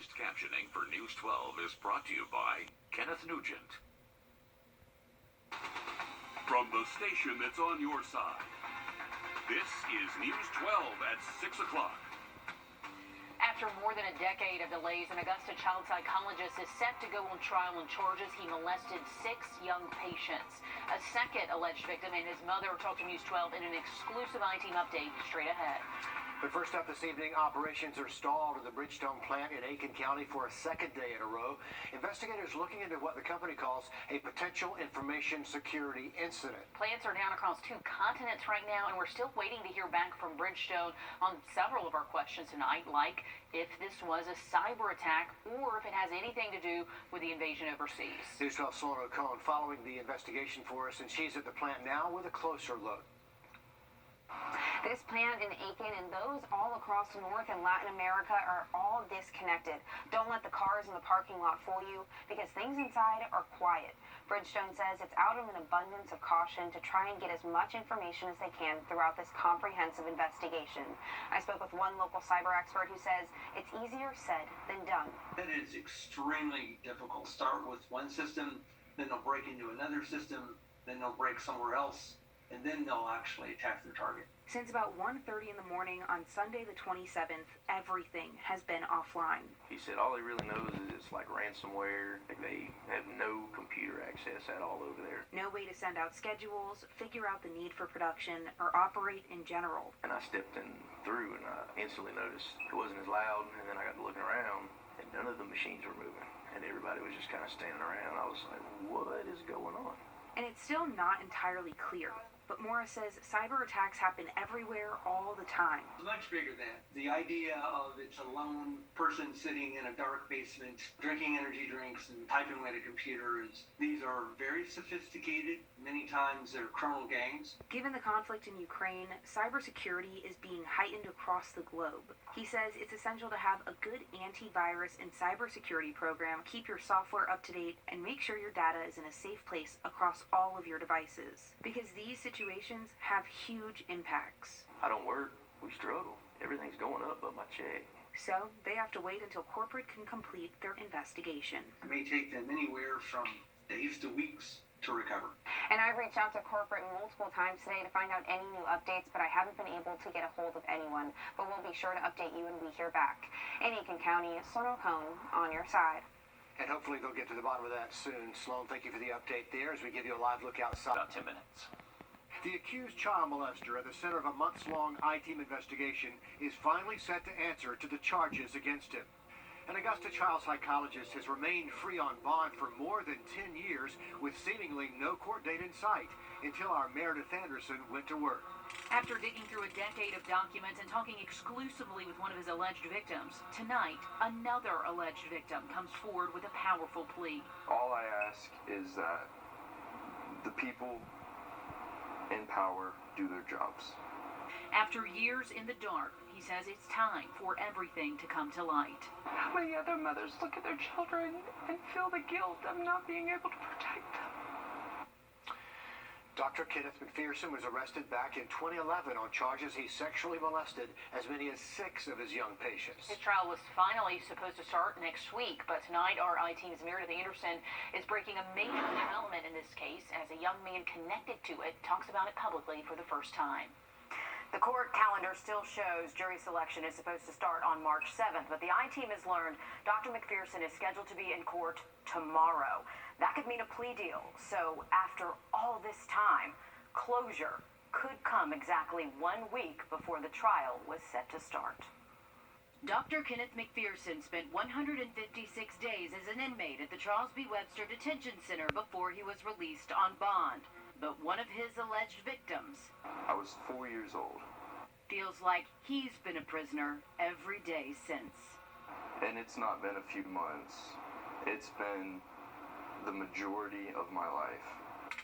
Closed captioning for News 12 is brought to you by Kenneth Nugent. From the station that's on your side, this is News 12 at 6 o'clock. After more than a decade of delays, an Augusta child psychologist is set to go on trial on charges he molested 6 young patients. A second alleged victim and his mother talked to News 12 in an exclusive I-Team update straight ahead. But first up this evening, operations are stalled at the Bridgestone plant in Aiken County for a second day in a row. Investigators looking into what the company calls a potential information security incident. Plants are down across 2 continents right now, and we're still waiting to hear back from Bridgestone on several of our questions tonight, like if this was a cyber attack or if it has anything to do with the invasion overseas. News 12 Sloan O'Cone following the investigation for us, and she's at the plant now with a closer look. This plant in Aiken and those all across North and Latin America are all disconnected. Don't let the cars in the parking lot fool you, because things inside are quiet. Bridgestone says it's out of an abundance of caution to try and get as much information as they can throughout this comprehensive investigation. I spoke with one local cyber expert who says it's easier said than done. It is extremely difficult. Start with one system, then they'll break into another system, then they'll break somewhere else, and then they'll actually attack their target. Since about 1:30 in the morning on Sunday the 27th, everything has been offline. He said all he really knows is it's like ransomware. They have no computer access at all over there. No way to send out schedules, figure out the need for production, or operate in general. And I stepped in through and I instantly noticed it wasn't as loud, and then I got to looking around and none of the machines were moving. And everybody was just kind of standing around. I was like, what is going on? And it's still not entirely clear. But Morris says cyber attacks happen everywhere all the time. It's much bigger than that. The idea of it's a lone person sitting in a dark basement drinking energy drinks and typing away at a computer these are very sophisticated. Many times they're criminal gangs. Given the conflict in Ukraine, cybersecurity is being heightened across the globe. He says it's essential to have a good antivirus and cybersecurity program, keep your software up to date, and make sure your data is in a safe place across all of your devices. Because these situations have huge impacts. I don't work. We struggle. Everything's going up but my check. So they have to wait until corporate can complete their investigation. It may take them anywhere from days to weeks to recover. And I've reached out to corporate multiple times today to find out any new updates, but I haven't been able to get a hold of anyone. But we'll be sure to update you when we hear back. In Aiken County, Sloan O'Cone on your side. And hopefully they'll get to the bottom of that soon. Sloan, thank you for the update there as we give you a live look outside. About 10 minutes. The accused child molester at the center of a months-long I-Team investigation is finally set to answer to the charges against him. An Augusta child psychologist has remained free on bond for more than 10 years with seemingly no court date in sight until our Meredith Anderson went to work. After digging through a decade of documents and talking exclusively with one of his alleged victims, tonight, another alleged victim comes forward with a powerful plea. All I ask is that the people in power do their jobs. After years in the dark, he says it's time for everything to come to light. How many other mothers look at their children and feel the guilt of not being able to protect them? Dr. Kenneth McPherson was arrested back in 2011 on charges he sexually molested as many as 6 of his young patients. His trial was finally supposed to start next week, but tonight our I-Team's Meredith Anderson is breaking a major development in this case as a young man connected to it talks about it publicly for the first time. The court calendar still shows jury selection is supposed to start on March 7th, but the I-Team has learned Dr. McPherson is scheduled to be in court tomorrow. That could mean a plea deal. So after all this time, closure could come exactly 1 week before the trial was set to start. Dr. Kenneth McPherson spent 156 days as an inmate at the Charles B. Webster Detention Center before he was released on bond. But one of his alleged victims, I was 4 years old. feels like he's been a prisoner every day since. And it's not been a few months. It's been the majority of my life.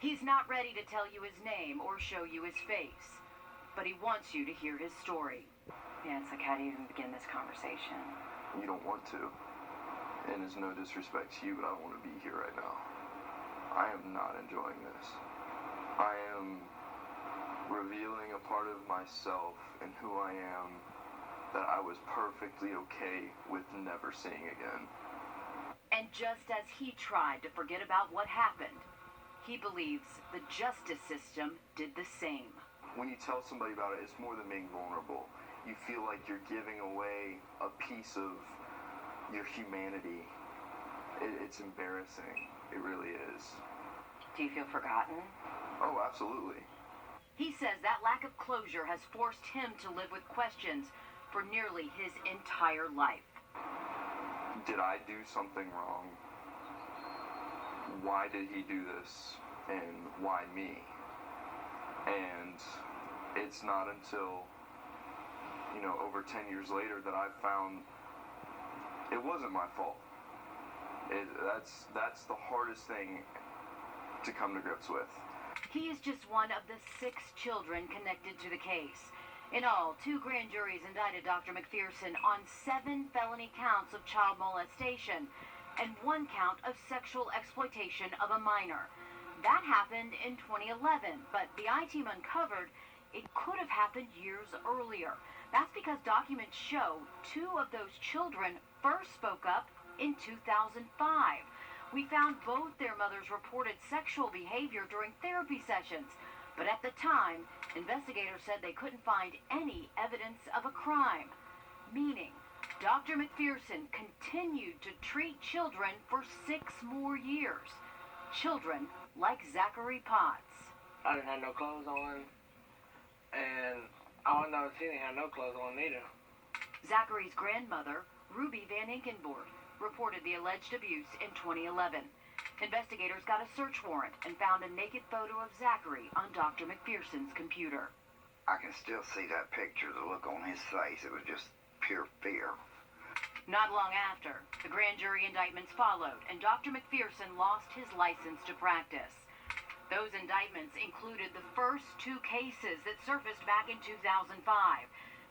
He's not ready to tell you his name or show you his face, but he wants you to hear his story. Yeah, it's like, how do you even begin this conversation? You don't want to. And it's no disrespect to you, but I don't want to be here right now. I am not enjoying this. I am revealing a part of myself and who I am that I was perfectly okay with never seeing again. And just as he tried to forget about what happened, he believes the justice system did the same. When you tell somebody about it, it's more than being vulnerable. You feel like you're giving away a piece of your humanity. It's embarrassing. It really is. Do you feel forgotten? Oh, absolutely. He says that lack of closure has forced him to live with questions for nearly his entire life. Did I do something wrong? Why did he do this? And why me? And it's not until, over 10 years later that I found it wasn't my fault. That's the hardest thing to come to grips with. He is just one of the 6 children connected to the case. In all, 2 grand juries indicted Dr. McPherson on 7 felony counts of child molestation and 1 count of sexual exploitation of a minor. That happened in 2011, but the I-Team uncovered it could have happened years earlier. That's because documents show 2 of those children first spoke up in 2005. We found both their mothers reported sexual behavior during therapy sessions, but at the time, investigators said they couldn't find any evidence of a crime, meaning Dr. McPherson continued to treat children for 6 more years. Children like Zachary Potts. I didn't have no clothes on, and all I know is he didn't have no clothes on either. Zachary's grandmother, Ruby Van Inkenborg, reported the alleged abuse in 2011. Investigators got a search warrant and found a naked photo of Zachary on Dr. McPherson's computer. I can still see that picture, the look on his face. It was just pure fear. Not long after, the grand jury indictments followed, and Dr. McPherson lost his license to practice. Those indictments included the first 2 cases that surfaced back in 2005,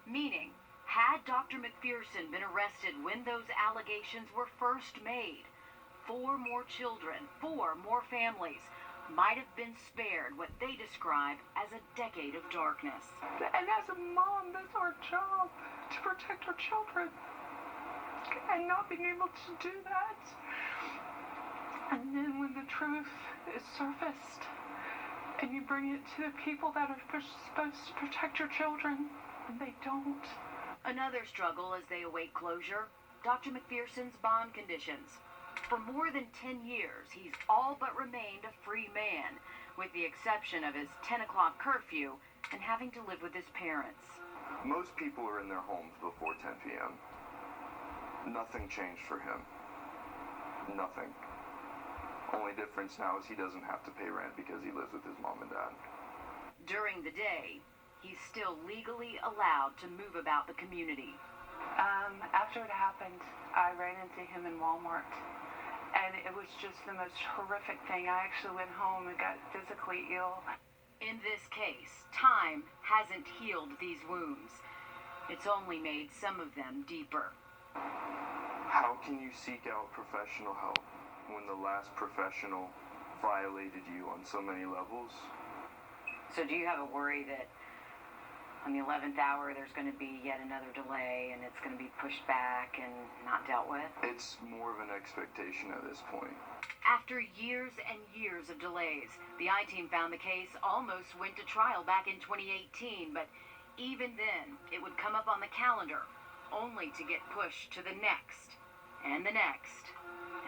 meaning, had Dr. McPherson been arrested when those allegations were first made, 4 more children, 4 more families might have been spared what they describe as a decade of darkness. And as a mom, that's our job, to protect our children. And not being able to do that. And then when the truth is surfaced, and you bring it to the people that are supposed to protect your children, and they don't. Another struggle as they await closure, Dr. McPherson's bond conditions. For more than 10 years, he's all but remained a free man, with the exception of his 10 o'clock curfew and having to live with his parents. Most people are in their homes before 10 p.m. Nothing changed for him. Nothing. Only difference now is he doesn't have to pay rent because he lives with his mom and dad. During the day, he's still legally allowed to move about the community. After it happened, I ran into him in Walmart, and it was just the most horrific thing. I actually went home and got physically ill. In this case, time hasn't healed these wounds. It's only made some of them deeper. How can you seek out professional help when the last professional violated you on so many levels? So do you have a worry that on the 11th hour there's going to be yet another delay and it's going to be pushed back and not dealt with? It's more of an expectation at this point. After years and years of delays, the I-Team found the case almost went to trial back in 2018, but even then it would come up on the calendar only to get pushed to the next and the next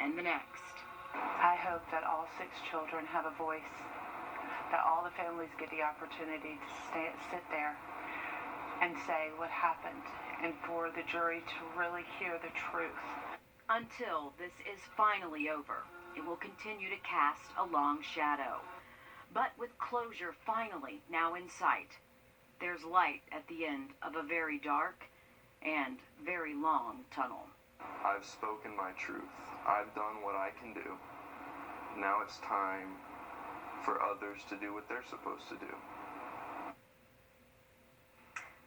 and the next. I hope that all 6 children have a voice, that all the families get the opportunity to sit there and say what happened, and for the jury to really hear the truth. Until this is finally over, it will continue to cast a long shadow. But with closure finally now in sight, there's light at the end of a very dark and very long tunnel. I've spoken my truth. I've done what I can do. Now it's time for others to do what they're supposed to do.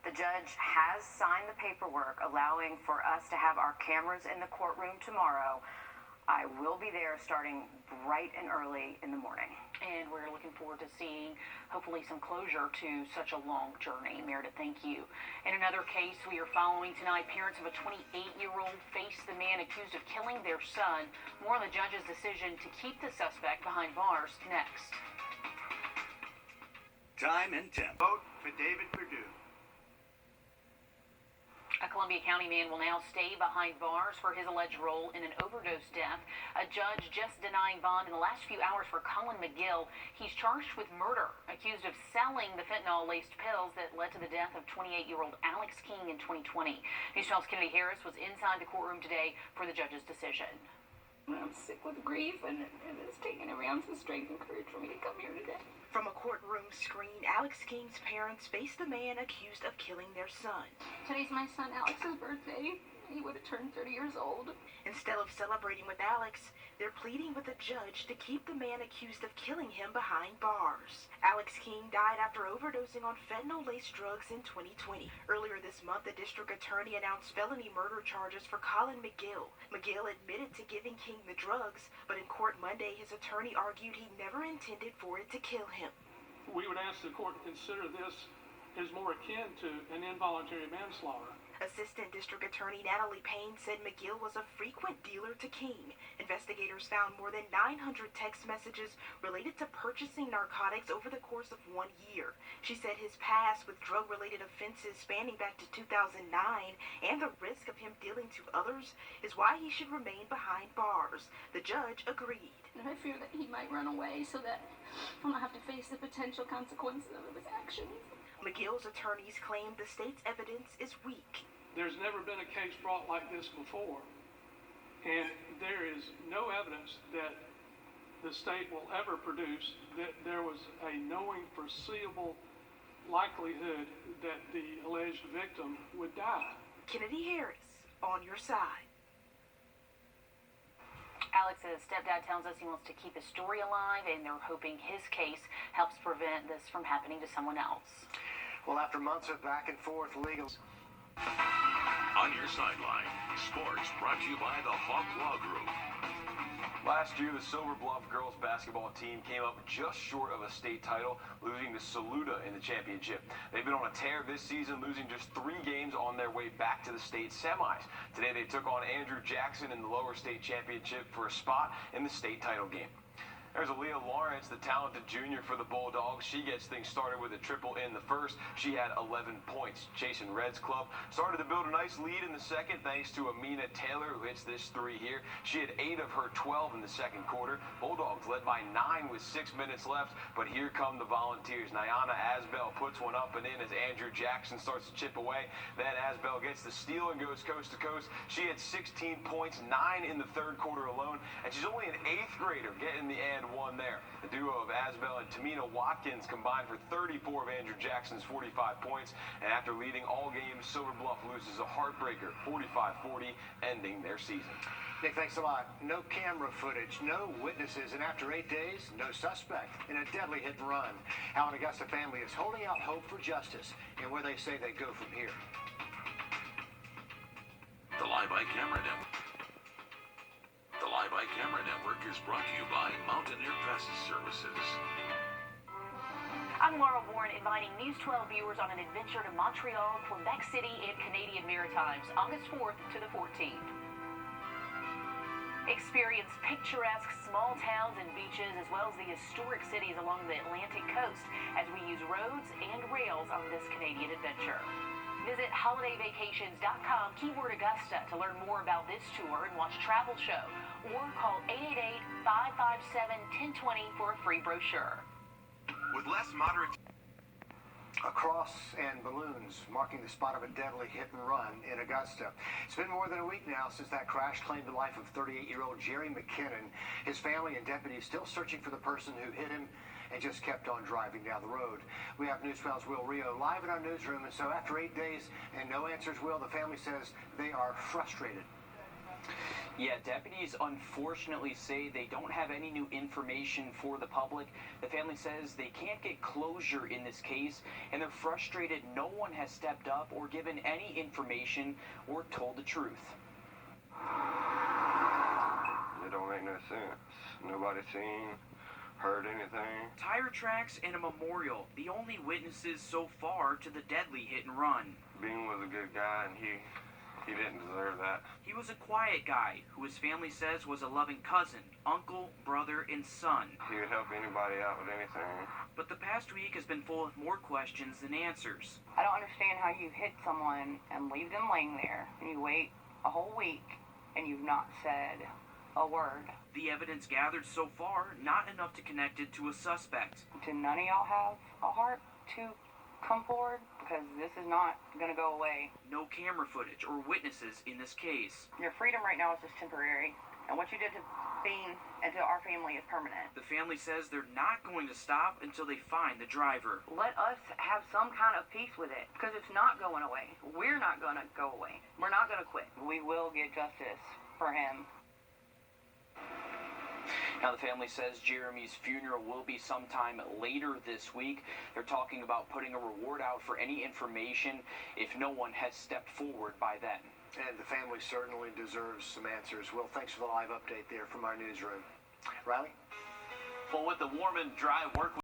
The judge has signed the paperwork allowing for us to have our cameras in the courtroom tomorrow. I will be there starting bright and early in the morning. And we're looking forward to seeing, hopefully, some closure to such a long journey. Meredith, thank you. In another case we are following tonight, parents of a 28-year-old face the man accused of killing their son. More on the judge's decision to keep the suspect behind bars next. Time and temp. Vote for David Wrdw. A Columbia County man will now stay behind bars for his alleged role in an overdose death. A judge just denying bond in the last few hours for Colin McGill. He's charged with murder, accused of selling the fentanyl-laced pills that led to the death of 28-year-old Alex King in 2020. News 12's Kennedy Harris was inside the courtroom today for the judge's decision. I'm sick with grief, and it's taken around some strength and courage for me to come here today. From a courtroom screen, Alex King's parents face the man accused of killing their son. Today's my son Alex's birthday. He would have turned 30 years old. Instead of celebrating with Alex, they're pleading with the judge to keep the man accused of killing him behind bars. Alex King died after overdosing on fentanyl-laced drugs in 2020. Earlier this month, the district attorney announced felony murder charges for Colin McGill. McGill admitted to giving King the drugs, but in court Monday, his attorney argued he never intended for it to kill him. We would ask the court to consider this as more akin to an involuntary manslaughter. Assistant District Attorney Natalie Payne said McGill was a frequent dealer to King. Investigators found more than 900 text messages related to purchasing narcotics over the course of 1 year. She said his past with drug-related offenses spanning back to 2009 and the risk of him dealing to others is why he should remain behind bars. The judge agreed. And I fear that he might run away so that I'll not have to face the potential consequences of his actions. McGill's attorneys claim the state's evidence is weak. There's never been a case brought like this before, and there is no evidence that the state will ever produce that there was a knowing, foreseeable likelihood that the alleged victim would die. Kennedy Harris, on your side. Alex's stepdad tells us he wants to keep his story alive, and they're hoping his case helps prevent this from happening to someone else. Well, after months of back and forth legal... On your sideline, sports brought to you by the Hawk Law Group. Last year, the Silver Bluff girls basketball team came up just short of a state title, losing to Saluda in the championship. They've been on a tear this season, losing just 3 games on their way back to the state semis. Today, they took on Andrew Jackson in the lower state championship for a spot in the state title game. There's Aaliyah Lawrence, the talented junior for the Bulldogs. She gets things started with a triple in the first. She had 11 points. Chasing Red's club started to build a nice lead in the second thanks to Amina Taylor, who hits this 3 here. She had 8 of her 12 in the second quarter. Bulldogs led by 9 with 6 minutes left, but here come the Volunteers. Nyana Asbel puts one up and in as Andrew Jackson starts to chip away. Then Asbel gets the steal and goes coast to coast. She had 16 points, 9 in the third quarter alone, and she's only an 8th grader getting the and one there. The duo of Asbel and Tamina Watkins combined for 34 of Andrew Jackson's 45 points, and after leading all games, Silver Bluff loses a heartbreaker, 45-40, ending their season. Nick, thanks a lot. No camera footage, no witnesses, and after 8 days, no suspect in a deadly hit and run. How an Augusta family is holding out hope for justice and where they say they go from here. The Live by Camera Network. The Live by Camera Network is brought to you by Mountaineer Pest Services. I'm Laura Warren, inviting News 12 viewers on an adventure to Montreal, Quebec City, and Canadian Maritimes, August 4th to the 14th. Experience picturesque small towns and beaches, as well as the historic cities along the Atlantic coast, as we use roads and rails on this Canadian adventure. Visit holidayvacations.com, keyword Augusta, to learn more about this tour and watch a travel show, or call 888-557-1020 for a free brochure. With less moderate... A cross and balloons marking the spot of a deadly hit and run in Augusta. It's been more than a week now since that crash claimed the life of 38-year-old Jerry McKinnon. His family and deputies still searching for the person who hit him and just kept on driving down the road. We have News 12's Will Rio live in our newsroom, and so after 8 days and no answers, Will, the family says they are frustrated. Yeah, deputies unfortunately say they don't have any new information for the public. The family says they can't get closure in this case, and they're frustrated no one has stepped up or given any information or told the truth. You don't any sense. Nobody seen, heard anything. Tire tracks and a memorial, the only witnesses so far to the deadly hit and run. Bean was a good guy, and he didn't deserve that. He was a quiet guy who his family says was a loving cousin, uncle, brother, and son. He would help anybody out with anything. But the past week has been full of more questions than answers. I don't understand how you hit someone and leave them laying there, and you wait a whole week, and you've not said a word. The evidence gathered so far, not enough to connect it to a suspect. Do none of y'all have a heart to come forward? Because this is not going to go away. No camera footage or witnesses in this case. Your freedom right now is just temporary, and what you did to Bean and to our family is permanent. The family says they're not going to stop until they find the driver. Let us have some kind of peace with it, because it's not going away. We're not going to go away. We're not going to quit. We will get justice for him. Now, the family says Jeremy's funeral will be sometime later this week. They're talking about putting a reward out for any information if no one has stepped forward by then. And the family certainly deserves some answers. Will, thanks for the live update there from our newsroom. Riley? Well, with the warm and dry work